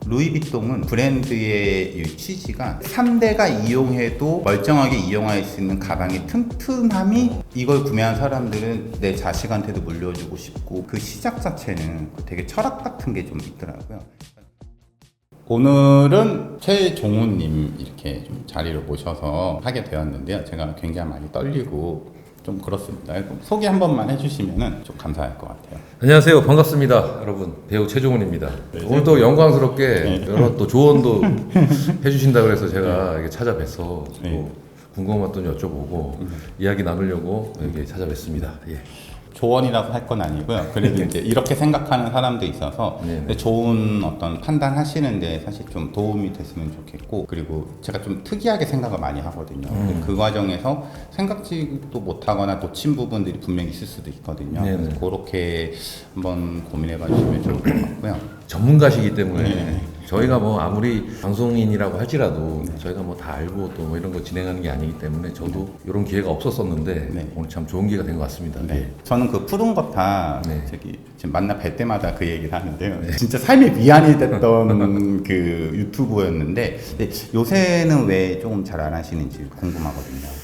루이비통은 브랜드의 이 취지가 3대가 이용해도 멀쩡하게 이용할 수 있는 가방의 튼튼함이 이걸 구매한 사람들은 내 자식한테도 물려주고 싶고 그 시작 자체는 되게 철학 같은 게 좀 있더라고요. 오늘은 최종훈님 이렇게 좀 자리를 모셔서 하게 되었는데요. 제가 굉장히 많이 떨리고 좀 그렇습니다. 소개 한 번만 해주시면 좀 감사할 것 같아요. 안녕하세요. 반갑습니다. 여러분, 배우 최종훈입니다. 네, 오늘 또 영광스럽게 여러 또 조언도 해주신다고 해서 제가 이렇게 찾아뵈서 또 궁금한 것도 여쭤보고 이야기 나누려고 이렇게 찾아뵙습니다. 예. 조언이라고 할 건 아니고요. 그래도 이제 이렇게 생각하는 사람도 있어서 좋은 어떤 판단하시는데 사실 좀 도움이 됐으면 좋겠고, 그리고 제가 좀 특이하게 생각을 많이 하거든요. 그 과정에서 생각지도 못하거나 놓친 부분들이 분명히 있을 수도 있거든요. 그래서 그렇게 한번 고민해봐 주시면 좋을 것 같고요. 전문가시기 때문에 저희가 뭐 아무리 방송인이라고 할지라도 저희가 뭐 다 알고 또 뭐 이런 거 진행하는 게 아니기 때문에 저도 이런 기회가 없었었는데 오늘 참 좋은 기회가 된 것 같습니다. 네. 저는 그 푸른 거탑 저기 지금 만나 뵐 때마다 그 얘기를 하는데요. 진짜 삶의 위안이 됐던 그 유튜브였는데 요새는 왜 조금 잘 안 하시는지 궁금하거든요.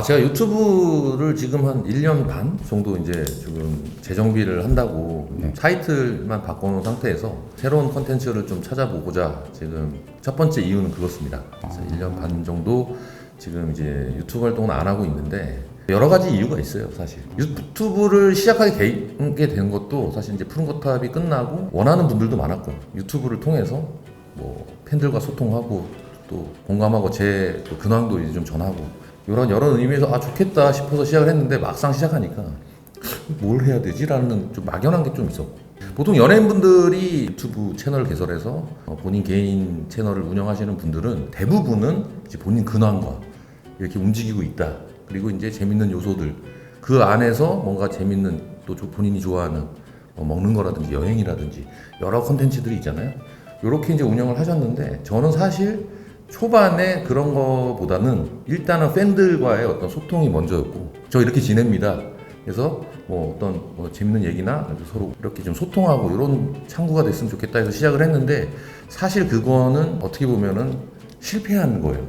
제가 유튜브를 지금 한 1년 반 정도 이제 지금 재정비를 한다고 타이틀만 바꿔놓은 상태에서 새로운 컨텐츠를 좀 찾아보고자 지금 첫 번째 이유는 그렇습니다. 그래서 1년 반 정도 지금 이제 유튜브 활동을 안 하고 있는데 여러 가지 이유가 있어요, 사실. 유튜브를 시작하게 된 것도 사실 이제 푸른 거탑이 끝나고 원하는 분들도 많았고 유튜브를 통해서 뭐 팬들과 소통하고 또 공감하고 제 또 근황도 이제 좀 전하고 이런 여러 의미에서 좋겠다 싶어서 시작을 했는데 막상 시작하니까 뭘 해야 되지라는 좀 막연한 게 좀 있었고, 보통 연예인분들이 유튜브 채널 개설해서 본인 개인 채널을 운영하시는 분들은 대부분은 이제 본인 근황과 이렇게 움직이고 있다, 그리고 이제 재밌는 요소들 그 안에서 뭔가 재밌는 또 본인이 좋아하는 먹는 거라든지 여행이라든지 여러 콘텐츠들이 있잖아요. 이렇게 이제 운영을 하셨는데 저는 사실 초반에 그런 거보다는 일단은 팬들과의 어떤 소통이 먼저였고, 저 이렇게 지냅니다. 그래서 뭐 어떤 재밌는 얘기나 서로 이렇게 좀 소통하고 이런 창구가 됐으면 좋겠다 해서 시작을 했는데 사실 그거는 어떻게 보면은 실패한 거예요.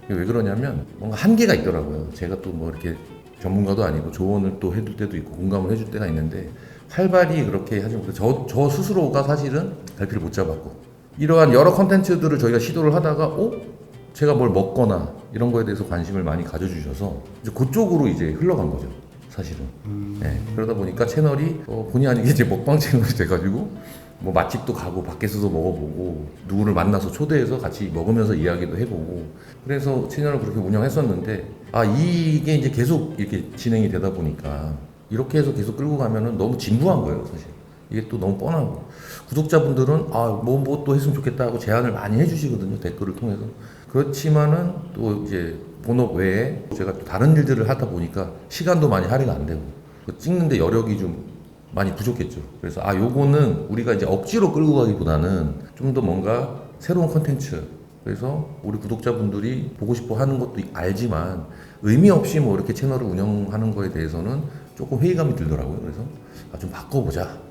왜 그러냐면 뭔가 한계가 있더라고요. 제가 또 뭐 이렇게 전문가도 아니고 조언을 또 해줄 때도 있고 공감을 해줄 때가 있는데 활발히 그렇게 하지 못해서 저 스스로가 사실은 갈피를 못 잡았고, 이러한 여러 컨텐츠들을 저희가 시도를 하다가 제가 뭘 먹거나 이런 거에 대해서 관심을 많이 가져주셔서 이제 그쪽으로 이제 흘러간 거죠, 사실은. 네, 그러다 보니까 채널이 본의 아니게 이제 먹방 채널이 돼가지고 뭐 맛집도 가고 밖에서도 먹어보고 누구를 만나서 초대해서 같이 먹으면서 이야기도 해보고, 그래서 채널을 그렇게 운영했었는데 이게 이제 계속 이렇게 진행이 되다 보니까 이렇게 해서 계속 끌고 가면은 너무 진부한 거예요, 사실. 이게 또 너무 뻔하고 구독자분들은 뭐 또 했으면 좋겠다 하고 제안을 많이 해주시거든요, 댓글을 통해서. 그렇지만은 또 이제 본업 외에 제가 또 다른 일들을 하다 보니까 시간도 많이 할애가 안 되고 찍는데 여력이 좀 많이 부족했죠. 그래서 요거는 우리가 이제 억지로 끌고 가기보다는 좀 더 뭔가 새로운 컨텐츠, 그래서 우리 구독자분들이 보고 싶어 하는 것도 알지만 의미 없이 뭐 이렇게 채널을 운영하는 거에 대해서는 조금 회의감이 들더라고요. 그래서 좀 바꿔보자,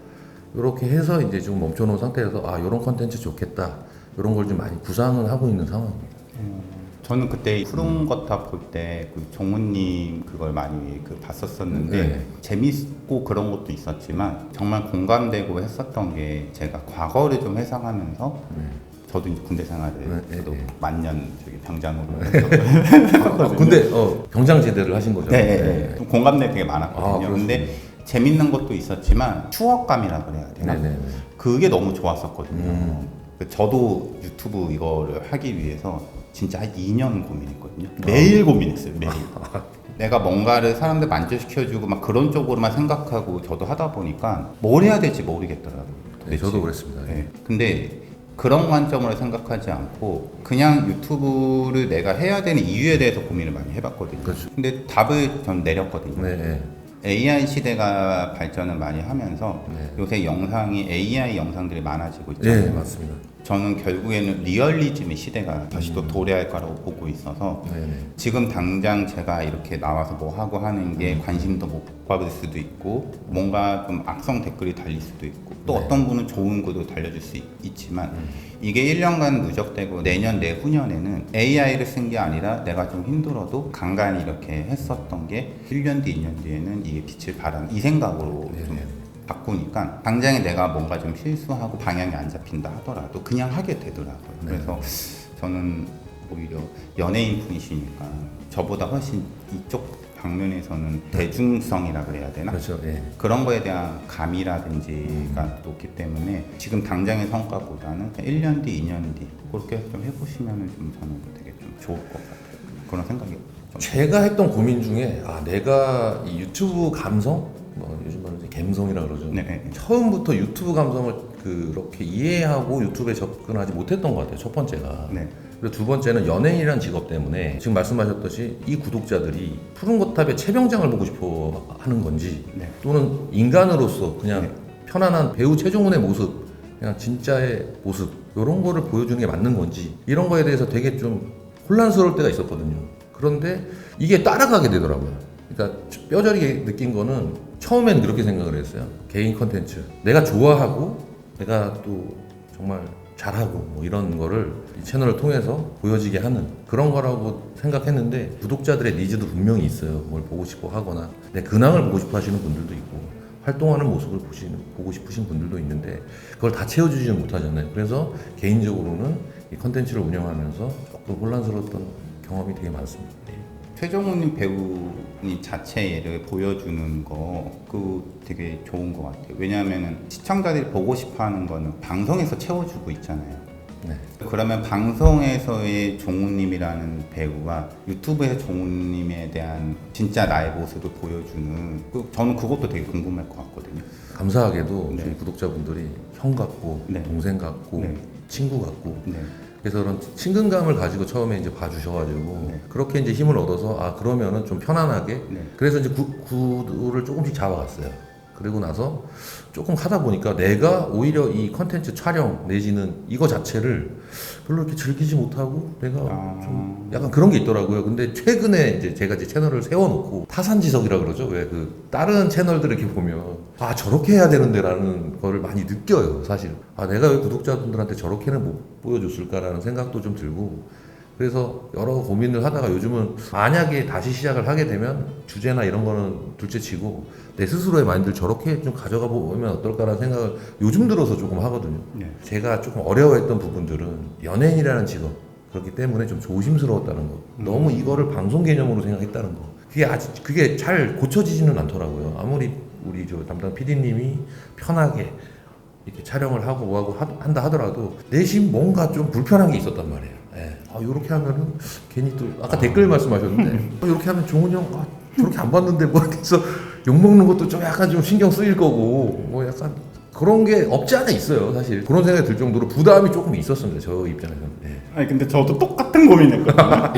이렇게 해서 이제 지금 멈춰놓은 상태에서 이런 컨텐츠 좋겠다, 이런 걸 좀 많이 구상을 하고 있는 상황입니다. 저는 그때 푸른 거탑 볼 때 그 종훈님 그걸 많이 봤었었는데 재밌고 그런 것도 있었지만 정말 공감되고 했었던 게, 제가 과거를 좀 회상하면서 저도 이제 군대 생활을 저도 만년 저기 병장으로 근데 병장 제대를 하신 거죠? 좀 공감대 되게 많았거든요. 근데 재밌는 것도 있었지만 추억감이라 그래야 되나? 그게 너무 좋았었거든요. 저도 유튜브 이거를 하기 위해서 진짜 한 2년 고민했거든요. 매일 고민했어요, 매일. 내가 뭔가를 사람들 만족시켜주고 막 그런 쪽으로만 생각하고 저도 하다 보니까 뭘 해야 될지 모르겠더라고요. 네, 저도 그랬습니다. 근데 그런 관점으로 생각하지 않고 그냥 유튜브를 내가 해야 되는 이유에 대해서 고민을 많이 해봤거든요. 그렇죠. 근데 답을 전 내렸거든요. AI 시대가 발전을 많이 하면서 요새 영상이 AI 영상들이 많아지고 있잖아요. 네, 맞습니다. 저는 결국에는 리얼리즘의 시대가 다시 또 도래할 거라고 보고 있어서 지금 당장 제가 이렇게 나와서 뭐 하고 하는 게 관심도 못 받을 수도 있고 뭔가 좀 악성 댓글이 달릴 수도 있고 또 어떤 분은 좋은 글도 달려줄 수 있지만 이게 1년간 누적되고 내년 내후년에는 AI를 쓴 게 아니라 내가 좀 힘들어도 간간히 이렇게 했었던 게 1년 뒤 2년 뒤에는 이게 빛을 발하는 이 생각으로 좀 바꾸니까 당장에 내가 뭔가 좀 실수하고 방향이 안 잡힌다 하더라도 그냥 하게 되더라고요. 그래서 저는 오히려 연예인 분이시니까 저보다 훨씬 이쪽 방면에서는 대중성이라 그래야 되나? 그렇죠. 예. 그런 거에 대한 감이라든지가 높기 때문에 지금 당장의 성과보다는 1년 뒤, 2년 뒤 그렇게 좀 해보시면 좀 저는 되게 좀 좋을 것 같아요. 그런 생각이 좀 제가 했던 고민 중에 내가 이 유튜브 감성, 뭐 요즘 말로 이제 갬성이라 그러죠. 네. 처음부터 유튜브 감성을 그렇게 이해하고 유튜브에 접근하지 못했던 것 같아요. 첫 번째가. 네. 그리고 두 번째는 연예인이라는 직업 때문에 지금 말씀하셨듯이 이 구독자들이 푸른 거탑의 최병장을 보고 싶어 하는 건지 네. 또는 인간으로서 그냥 네. 편안한 배우 최종훈의 모습, 그냥 진짜의 모습 이런 거를 보여주는 게 맞는 건지 이런 거에 대해서 되게 좀 혼란스러울 때가 있었거든요. 그런데 이게 따라가게 되더라고요. 그러니까 뼈저리게 느낀 거는 처음엔 그렇게 생각을 했어요. 개인 컨텐츠 내가 좋아하고 내가 또 정말 잘하고 뭐 이런 거를 이 채널을 통해서 보여지게 하는 그런 거라고 생각했는데 구독자들의 니즈도 분명히 있어요. 뭘 보고 싶어 하거나 내 근황을 보고 싶어 하시는 분들도 있고 활동하는 모습을 보고 싶으신 분들도 있는데 그걸 다 채워주지는 못하잖아요. 그래서 개인적으로는 이 컨텐츠를 운영하면서 조금 혼란스러웠던 경험이 되게 많습니다. 최정훈님 배우님 자체를 보여주는 거 그거 되게 좋은 것 같아요. 왜냐하면 시청자들이 보고 싶어하는 거는 방송에서 채워주고 있잖아요. 네. 그러면 방송에서의 종훈님이라는 배우와 유튜브에서 종훈님에 대한 진짜 나의 모습을 보여주는 저는 그것도 되게 궁금할 것 같거든요. 감사하게도 네. 저희 구독자분들이 형 같고 네. 동생 같고 네. 친구 같고 네. 그래서 그런 친근감을 가지고 처음에 이제 봐주셔가지고 네. 그렇게 이제 힘을 얻어서 그러면은 좀 편안하게 네. 그래서 이제 구도를 조금씩 잡아갔어요. 그리고 나서 조금 하다 보니까 내가 오히려 이 컨텐츠 촬영 내지는 이거 자체를 별로 이렇게 즐기지 못하고 내가 좀 약간 그런 게 있더라고요. 근데 최근에 이제 제가 이제 채널을 세워놓고 타산지석이라 그러죠. 왜 그 다른 채널들 이렇게 보면 저렇게 해야 되는데라는 거를 많이 느껴요. 사실 내가 왜 구독자분들한테 저렇게는 못 보여줬을까라는 생각도 좀 들고 그래서 여러 고민을 하다가 요즘은 만약에 다시 시작을 하게 되면 주제나 이런 거는 둘째치고 내 스스로의 마인드를 저렇게 좀 가져가 보면 어떨까라는 생각을 요즘 들어서 조금 하거든요. 네. 제가 조금 어려워했던 부분들은 연예인이라는 직업 그렇기 때문에 좀 조심스러웠다는 거. 너무 이거를 방송 개념으로 생각했다는 거. 그게 잘 고쳐지지는 않더라고요. 아무리 우리 저 담당 PD님이 편하게 이렇게 촬영을 하고 뭐하고 한다 하더라도 내심 뭔가 좀 불편한 게 있었단 말이에요. 이렇게 하면은 괜히 또 아까 댓글 말씀하셨는데 이렇게 하면 종훈이 형 저렇게 안 봤는데 뭐 이렇게 해서 욕먹는 것도 좀 약간 좀 신경 쓰일 거고 뭐 약간 그런 게 없지 않아 있어요. 사실 그런 생각이 들 정도로 부담이 조금 있었습니다. 저 입장에서는. 아니 근데 저도 똑같은 고민했거든요.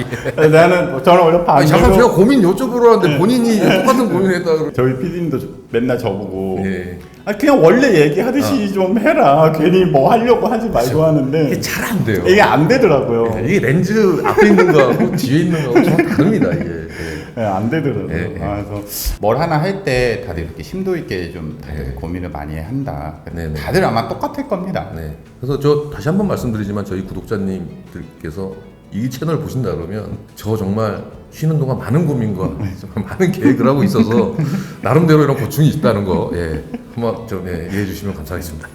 저는 원래 반대로 잠깐 제가 고민 여쭤보러 왔는데 본인이 똑같은 고민을 했다 그러고 저희 PD님도 맨날 저보고 예. 그냥 원래 얘기하듯이 좀 해라. 괜히 뭐 하려고 하지 말고 하는데 이게 잘 안 돼요. 이게 안 되더라고요. 이게 렌즈 앞에 있는 거하고 뒤에 있는 거하고 좀 다릅니다. 이게. 안 되더라고요. 그래서 뭘 하나 할 때 다들 이렇게 심도 있게 좀 다들 고민을 많이 한다. 네네. 다들 아마 똑같을 겁니다. 네. 그래서 저 다시 한번 말씀드리지만 저희 구독자님들께서 이 채널 보신다 그러면 저 정말 쉬는 동안 많은 고민과 정말 많은 계획을 하고 있어서 나름대로 이런 고충이 있다는 거 한번 좀 이해해 주시면 감사하겠습니다.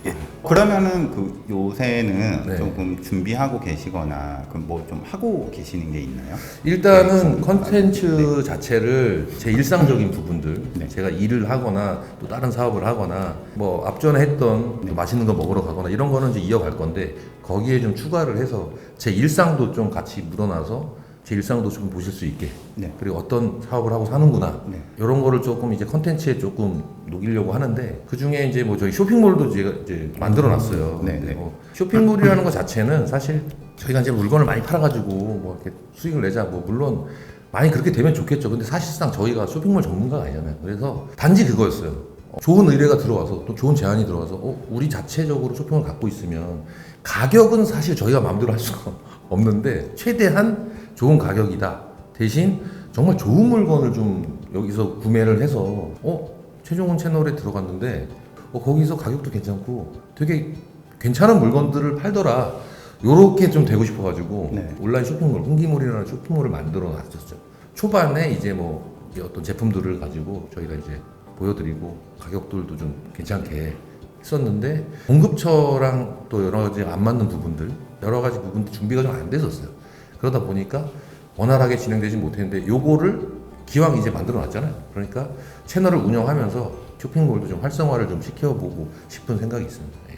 그러면은 그 요새는 네. 조금 준비하고 계시거나 뭐 좀 하고 계시는 게 있나요? 일단은 컨텐츠 자체를 제 일상적인 부분들 네. 제가 일을 하거나 또 다른 사업을 하거나 뭐 앞전에 했던 또 맛있는 거 먹으러 가거나 이런 거는 이제 이어갈 건데 거기에 좀 추가를 해서 제 일상도 좀 같이 묻어놔서 제 일상도 좀 보실 수 있게 네. 그리고 어떤 사업을 하고 사는구나 네. 이런 거를 조금 이제 컨텐츠에 조금 녹이려고 하는데 그 중에 이제 뭐 저희 쇼핑몰도 제가 이제 만들어놨어요. 네, 근데 네. 뭐 쇼핑몰이라는 것 자체는 사실 저희가 이제 물건을 많이 팔아가지고 뭐 이렇게 수익을 내자 뭐 물론 많이 그렇게 되면 좋겠죠. 근데 사실상 저희가 쇼핑몰 전문가가 아니잖아요. 그래서 단지 그거였어요. 좋은 의뢰가 들어와서 또 좋은 제안이 들어와서 우리 자체적으로 쇼핑을 갖고 있으면 가격은 사실 저희가 마음대로 할 수가 없는데 최대한 좋은 가격이다. 대신 정말 좋은 물건을 좀 여기서 구매를 해서 최종훈 채널에 들어갔는데 거기서 가격도 괜찮고 되게 괜찮은 물건들을 팔더라. 요렇게 좀 되고 싶어가지고 네. 온라인 쇼핑몰, 홍기몰이라는 쇼핑몰을 만들어 놨었죠. 초반에 이제 뭐 이제 어떤 제품들을 가지고 저희가 이제 보여드리고 가격들도 좀 괜찮게 했었는데 공급처랑 또 여러 가지 안 맞는 부분들, 여러 가지 부분들 준비가 좀 안 됐었어요. 그러다 보니까 원활하게 진행되지 못했는데 요거를 기왕 이제 만들어 놨잖아요. 그러니까 채널을 운영하면서 쇼핑몰도 좀 활성화를 좀 시켜보고 싶은 생각이 있습니다. 예.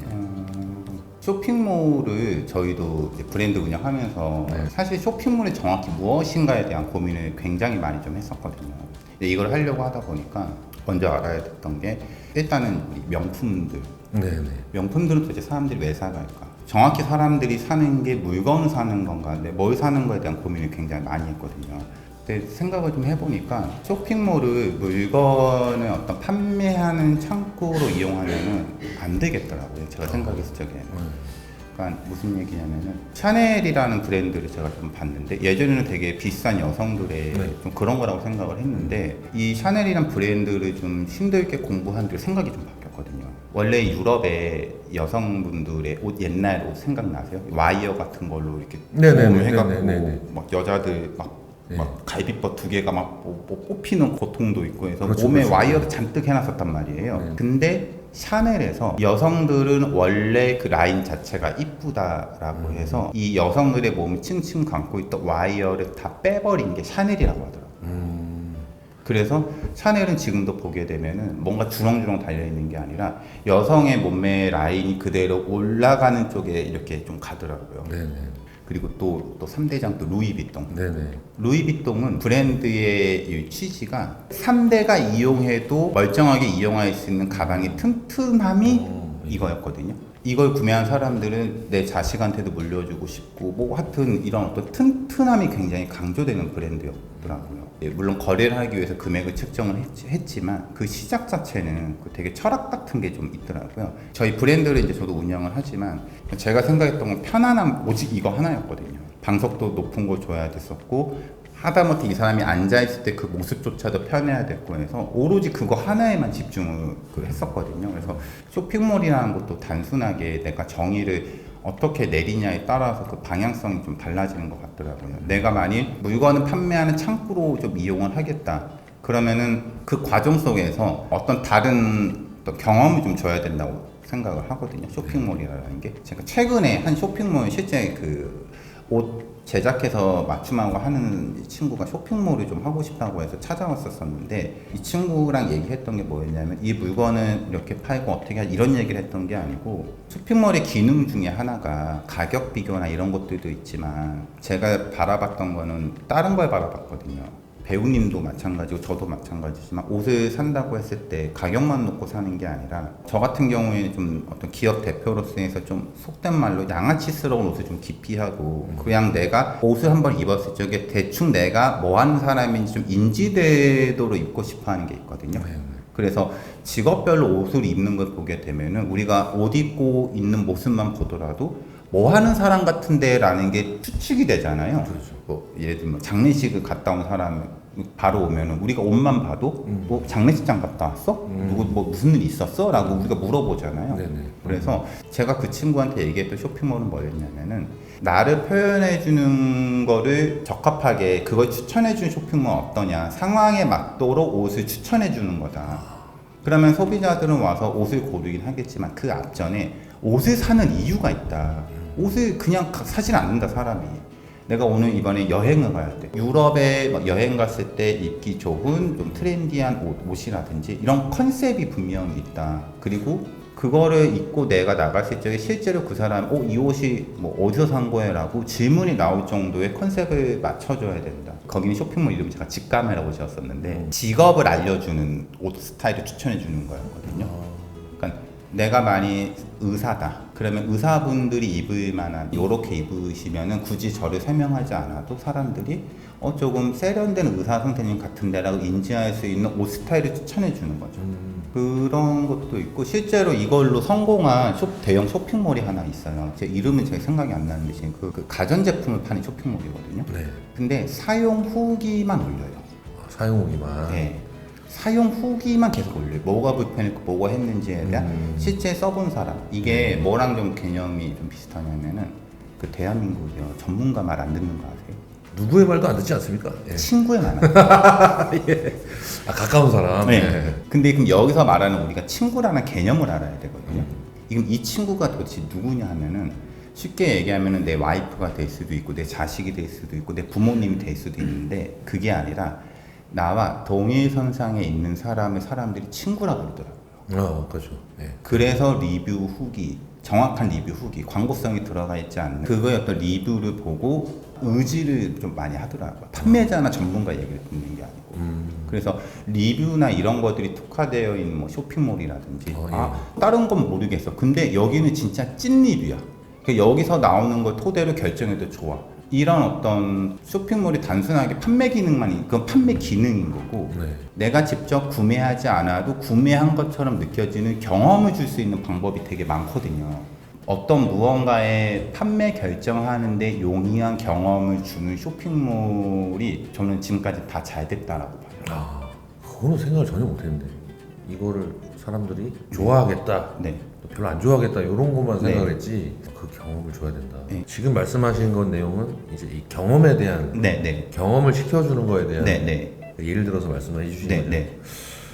쇼핑몰을 저희도 이제 브랜드 운영하면서 네. 사실 쇼핑몰이 정확히 무엇인가에 대한 고민을 굉장히 많이 좀 했었거든요. 근데 이걸 하려고 하다 보니까 먼저 알아야 됐던 게 일단은 우리 명품들. 네네. 명품들은 도대체 사람들이 왜 사갈까? 정확히 사람들이 사는 게 물건을 사는 건가? 근데 뭘 사는 거에 대한 고민을 굉장히 많이 했거든요. 근데 생각을 좀 해보니까 쇼핑몰을 물건을 어떤 판매하는 창구로 이용하면은 안 되겠더라고요. 제가 생각했을 적에는. 그러니까 무슨 얘기냐면은 샤넬이라는 브랜드를 제가 좀 봤는데 예전에는 되게 비싼 여성들의 네. 좀 그런 거라고 생각을 했는데 이 샤넬이라는 브랜드를 좀 힘들게 공부한 뒤 생각이 좀 바뀌었거든요. 원래 유럽의 여성분들의 옷 옛날 옷 생각나세요? 와이어 같은 걸로 이렇게 네네네. 해갖고 네네네. 막 여자들 막 네. 갈비뼈 2개가 막 뽑히는 고통도 있고 해서 그렇죠, 몸에 그렇죠. 와이어를 잔뜩 해놨었단 말이에요. 네. 근데 샤넬에서 여성들은 원래 그 라인 자체가 이쁘다라고 해서 이 여성들의 몸을 층층 감고 있던 와이어를 다 빼버린 게 샤넬이라고 하더라고요. 그래서 샤넬은 지금도 보게 되면은 뭔가 주렁주렁 달려있는 게 아니라 여성의 몸매 라인이 그대로 올라가는 쪽에 이렇게 좀 가더라고요. 네네. 그리고 또 3대장 또 루이비통. 네네. 루이비통은 브랜드의 이 취지가 3대가 이용해도 멀쩡하게 이용할 수 있는 가방의 튼튼함이 이거였거든요. 이걸 구매한 사람들은 내 자식한테도 물려주고 싶고 뭐 하여튼 이런 어떤 튼튼함이 굉장히 강조되는 브랜드였더라고요. 예, 물론 거래를 하기 위해서 금액을 측정을 했지만 그 시작 자체는 그 되게 철학 같은 게 좀 있더라고요. 저희 브랜드를 이제 저도 운영을 하지만 제가 생각했던 건 편안함 오직 이거 하나였거든요. 방석도 높은 거 줘야 됐었고 하다못해 이 사람이 앉아있을 때 그 모습조차도 편해야 됐고 해서 오로지 그거 하나에만 집중을 했었거든요. 그래서 쇼핑몰이라는 것도 단순하게 내가 정의를 어떻게 내리냐에 따라서 그 방향성이 좀 달라지는 것 같더라고요. 내가 만일 물건을 판매하는 창구로 좀 이용을 하겠다. 그러면은 그 과정 속에서 어떤 다른 또 경험을 좀 줘야 된다고 생각을 하거든요. 쇼핑몰이라는 게. 제가 최근에 한 쇼핑몰 실제 그 옷 제작해서 맞춤하고 하는 이 친구가 쇼핑몰을 좀 하고 싶다고 해서 찾아왔었는데 이 친구랑 얘기했던 게 뭐였냐면 이 물건을 이렇게 팔고 어떻게 하지 이런 얘기를 했던 게 아니고 쇼핑몰의 기능 중에 하나가 가격 비교나 이런 것들도 있지만 제가 바라봤던 거는 다른 걸 바라봤거든요. 배우님도 마찬가지고 저도 마찬가지지만 옷을 산다고 했을 때 가격만 놓고 사는 게 아니라 저 같은 경우에는 좀 어떤 기업 대표로서에서 좀 속된 말로 양아치스러운 옷을 좀 기피하고 그냥 내가 옷을 한번 입었을 적에 대충 내가 뭐 하는 사람인지 좀 인지되도록 입고 싶어 하는 게 있거든요. 그래서 직업별로 옷을 입는 걸 보게 되면은 우리가 옷 입고 있는 모습만 보더라도 뭐 하는 사람 같은데 라는 게 추측이 되잖아요. 그렇죠. 뭐 예를 들면 장례식을 갔다 온 사람 바로 오면은 우리가 옷만 봐도 뭐 장례식장 갔다 왔어? 누구 뭐 무슨 일 있었어? 라고 우리가 물어보잖아요. 네네. 그래서 제가 그 친구한테 얘기했던 쇼핑몰은 뭐였냐면은 나를 표현해 주는 거를 적합하게 그걸 추천해 주는 쇼핑몰 어떠냐 상황에 맞도록 옷을 추천해 주는 거다. 그러면 소비자들은 와서 옷을 고르긴 하겠지만 그 앞전에 옷을 사는 이유가 있다. 옷을 그냥 사진 않는다 사람이. 내가 오늘 이번에 여행을 갈 때 유럽에 막 여행 갔을 때 입기 좋은 좀 트렌디한 옷이라든지 이런 컨셉이 분명히 있다. 그리고 그거를 입고 내가 나갔을 적에 실제로 그 사람 이 옷이 뭐 어디서 산 거야? 라고 질문이 나올 정도의 컨셉을 맞춰줘야 된다. 거기는 쇼핑몰 이름 제가 직감이라고 지었었는데 직업을 알려주는 옷 스타일을 추천해주는 거였거든요. 그러니까 내가 많이 의사다. 그러면 의사분들이 입을 만한 요렇게 입으시면은 굳이 저를 설명하지 않아도 사람들이 조금 세련된 의사 선생님 같은데라고 인지할 수 있는 옷 스타일을 추천해 주는 거죠. 그런 것도 있고 실제로 이걸로 성공한 대형 쇼핑몰이 하나 있어요. 제 이름은 제 생각이 안 나는데 지금 그 가전제품을 파는 쇼핑몰이거든요. 네. 근데 사용 후기만 올려요. 사용 후기만. 네. 사용 후기만 계속 올려요. 뭐가 불편했고 뭐가 했는지에 대한 실제 써본 사람. 이게 뭐랑 좀 개념이 좀 비슷하냐면은 그 대한민국이요 전문가 말 안 듣는 거 아세요? 누구의 말도 안 듣지 않습니까? 예. 친구의 말 안 듣는 예. 아, 가까운 사람. 네. 예. 근데 그럼 여기서 말하는 우리가 친구라는 개념을 알아야 되거든요. 지금 이 친구가 도대체 누구냐 하면은 쉽게 얘기하면은 내 와이프가 될 수도 있고 내 자식이 될 수도 있고 내 부모님이 될 수도 있는데 그게 아니라 나와 동일선상에 있는 사람을 사람들이 친구라고 그러더라고요. 그렇죠. 예. 그래서 리뷰 후기, 정확한 리뷰 후기, 광고성이 들어가 있지 않는 그거의 어떤 리뷰를 보고 의지를 좀 많이 하더라고요. 판매자나 전문가 얘기를 듣는 게 아니고. 그래서 리뷰나 이런 것들이 특화되어 있는 뭐 쇼핑몰이라든지 예. 다른 건 모르겠어. 근데 여기는 진짜 찐 리뷰야. 그러니까 여기서 나오는 걸 토대로 결정해도 좋아. 이런 어떤 쇼핑몰이 단순하게 판매 기능만 그건 판매 기능인 거고 네. 내가 직접 구매하지 않아도 구매한 것처럼 느껴지는 경험을 줄 수 있는 방법이 되게 많거든요. 어떤 무언가의 판매 결정하는데 용이한 경험을 주는 쇼핑몰이 저는 지금까지 다 잘 됐다라고 봐요. 그거는 생각을 전혀 못했는데 이거를 사람들이 좋아하겠다. 네. 또 별로 안 좋아하겠다 이런 것만 네. 생각을 했지 그 경험을 줘야 된다. 네. 지금 말씀하신 건 내용은 이제 이 경험에 대한 네. 경험을 시켜주는 거에 대한 네. 예를 들어서 말씀을 해주시는 네. 거죠. 네.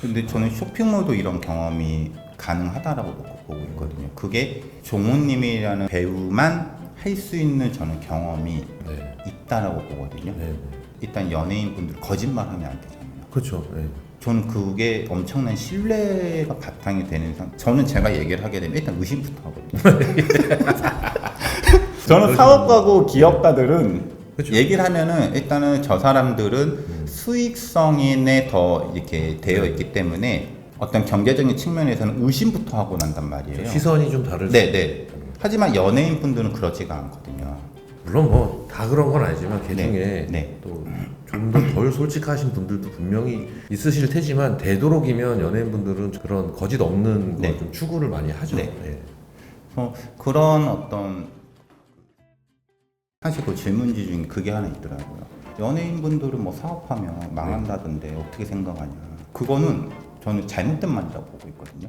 근데 저는 쇼핑몰도 이런 경험이 가능하다라고 보고 있거든요. 그게 종우님이라는 배우만 할 수 있는 저는 경험이 네. 있다라고 보거든요. 네. 일단 연예인분들 거짓말하면 안 되잖아요. 그렇죠. 네. 저는 그게 엄청난 신뢰가 바탕이 되는 저는 제가 얘기를 하게 되면 일단 의심부터 하거든요. 저는 사업가고 기업가들은 그렇죠. 얘기를 하면은 일단은 저 사람들은 수익성인에 더 이렇게 되어 있기 때문에 어떤 경제적인 측면에서는 의심부터 하고 난단 말이에요. 시선이 좀 다를 수 네. 하지만 연예인 분들은 그러지가 않거든요. 물론 뭐 다 그런 건 아니지만 그 네. 중에 네. 또 좀 더 덜 솔직하신 분들도 분명히 있으실 테지만 되도록이면 연예인분들은 그런 거짓 없는 걸 네. 좀 추구를 많이 하죠. 네. 예. 그런 어떤 사실 그 질문지 중에 그게 하나 있더라고요. 연예인분들은 뭐 사업하면 망한다던데 어떻게 생각하냐. 그거는 저는 잘못된 말이라고 보고 있거든요.